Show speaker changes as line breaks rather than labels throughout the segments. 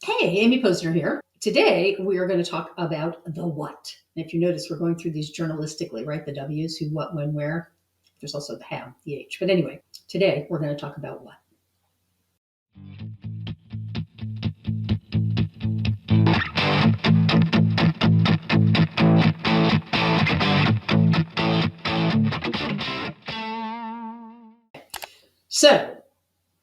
Hey, Amy Posner here. Today, we are going to talk about the what. And if you notice, we're going through these journalistically, right? The W's, who, what, when, where. There's also the how, the H. But anyway, today, we're going to talk about what. So,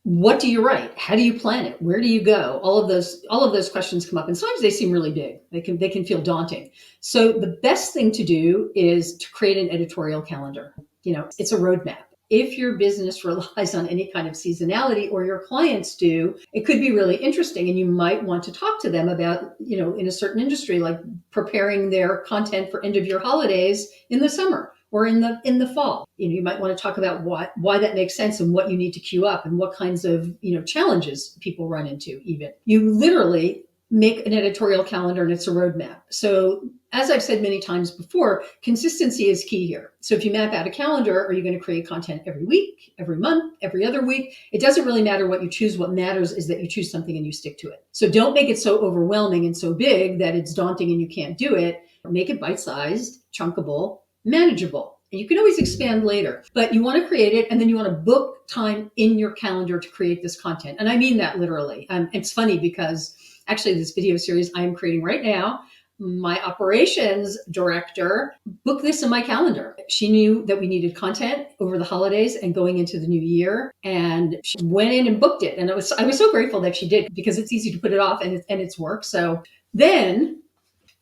what do you write? How do you plan it? Where do you go? All of those questions come up, and sometimes they seem really big. They can feel daunting. So the best thing to do is to create an editorial calendar. It's a roadmap. If your business relies on any kind of seasonality, or your clients do, it could be really interesting, and you might want to talk to them about, in a certain industry, like preparing their content for end of year holidays in the summer or in the fall. You might want to talk about why that makes sense, and what you need to queue up, and what kinds of challenges people run into. Even you literally make an editorial calendar, and it's a roadmap. So as I've said many times before, consistency is key here. So if you map out a calendar, are you going to create content every week, every month, every other week? It doesn't really matter what you choose. What matters is that you choose something and you stick to it. So don't make it so overwhelming and so big that it's daunting and you can't do it. Make it bite-sized, chunkable, manageable. And you can always expand later, but you want to create it, and then you want to book time in your calendar to create this content. And I mean that literally. It's funny because actually this video series I am creating right now, my operations director booked this in my calendar. She knew that we needed content over the holidays and going into the new year, and she went in and booked it. And I was so grateful that she did, because it's easy to put it off, and it's work. So then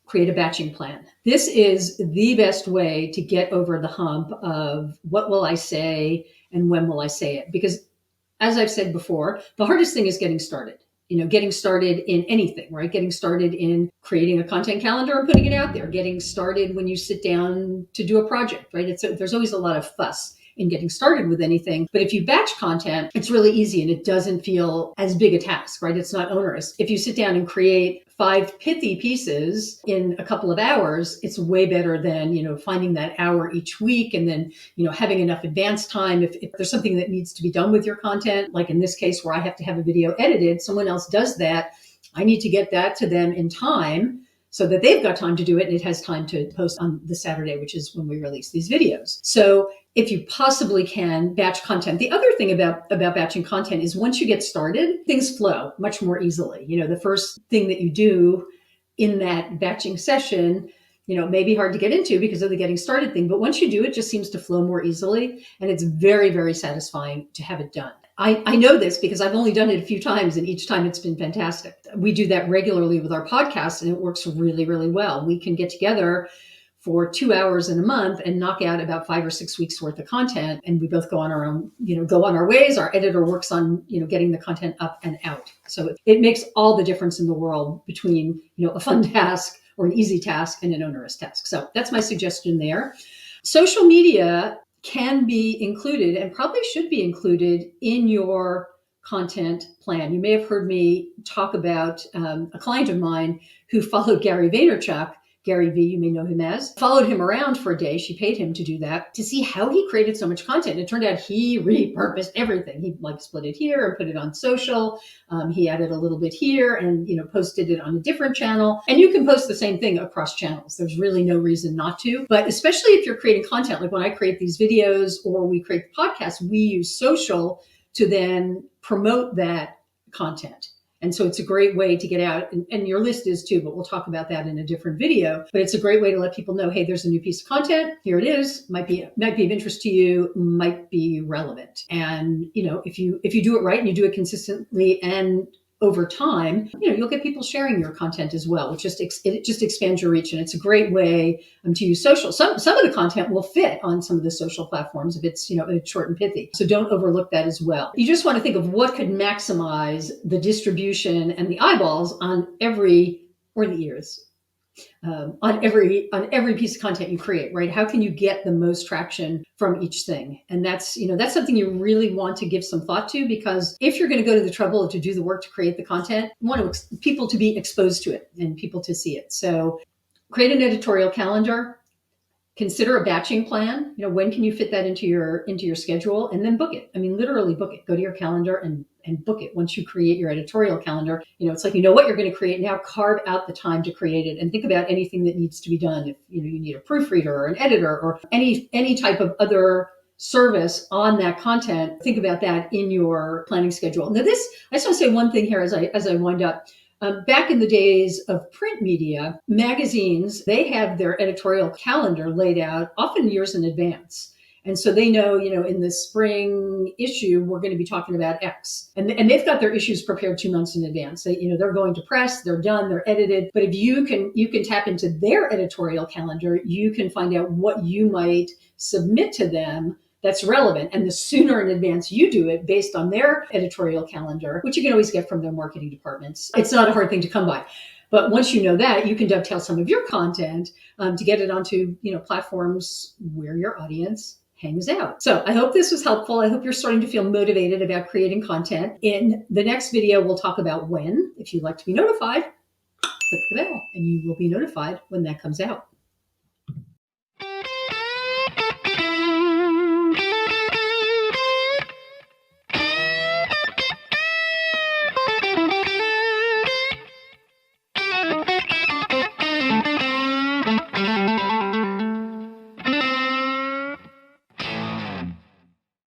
create a batching plan. This is the best way to get over the hump of what will I say and when will I say it? Because as I've said before, the hardest thing is getting started. Getting started in anything, right? Getting started in creating a content calendar and putting it out there. Getting started when you sit down to do a project, right? There's always a lot of fuss in getting started with anything. But if you batch content, it's really easy, and it doesn't feel as big a task, right? It's not onerous. If you sit down and create 5 pithy pieces in a couple of hours, it's way better than, finding that hour each week, and then, having enough advance time. If there's something that needs to be done with your content, like in this case where I have to have a video edited, someone else does that. I need to get that to them in time so that they've got time to do it, and it has time to post on the Saturday, which is when we release these videos. So if you possibly can, batch content. The other thing about batching content is once you get started, things flow much more easily. The first thing that you do in that batching session, may be hard to get into because of the getting started thing, but once you do, it just seems to flow more easily, and it's very, very satisfying to have it done. I know this because I've only done it a few times, and each time it's been fantastic. We do that regularly with our podcast, and it works really, really well. We can get together for 2 hours in a month and knock out about 5 or 6 weeks worth of content. And we both go on our own, go on our ways. Our editor works on, getting the content up and out. So it makes all the difference in the world between, a fun task or an easy task and an onerous task. So that's my suggestion there. Social media can be included, and probably should be included, in your content plan. You may have heard me talk about a client of mine who followed Gary Vaynerchuk. Gary V, you may know him as, followed him around for a day. She paid him to do that, to see how he created so much content. It turned out he repurposed everything. He split it here and put it on social. He added a little bit here and, posted it on a different channel. And you can post the same thing across channels. There's really no reason not to. But especially if you're creating content, like when I create these videos or we create the podcast, we use social to then promote that content. And so it's a great way to get out, and your list is too, but we'll talk about that in a different video. But it's a great way to let people know, hey, there's a new piece of content. Here it is. Might be of interest to you, might be relevant. And, if you do it right and you do it consistently and over time, you'll get people sharing your content as well, which it just expands your reach. And it's a great way to use social. Some of the content will fit on some of the social platforms if it's, it's short and pithy. So don't overlook that as well. You just want to think of what could maximize the distribution and the eyeballs on every, or the ears, on every piece of content you create, right? How can you get the most traction from each thing? And that's something you really want to give some thought to, because if you're going to go to the trouble to do the work to create the content, you want people to be exposed to it and people to see it. So create an editorial calendar, consider a batching plan. When can you fit that into your schedule, and then book it. Literally book it. Go to your calendar and and book it. Once you create your editorial calendar, it's like, you know what you're going to create. Now carve out the time to create it and think about anything that needs to be done. If you need a proofreader or an editor or any type of other service on that content, think about that in your planning schedule. Now I just want to say one thing here as I wind up. Back in the days of print media, magazines, they have their editorial calendar laid out often years in advance. And so they know, in the spring issue, we're going to be talking about X. And they've got their issues prepared 2 months in advance. They're going to press, they're done, they're edited. But if you can tap into their editorial calendar, you can find out what you might submit to them that's relevant. And the sooner in advance you do it based on their editorial calendar, which you can always get from their marketing departments, it's not a hard thing to come by. But once you know that, you can dovetail some of your content to get it onto platforms where your audience hangs out. So I hope this was helpful. I hope you're starting to feel motivated about creating content. In the next video, we'll talk about when. If you'd like to be notified, click the bell and you will be notified when that comes out.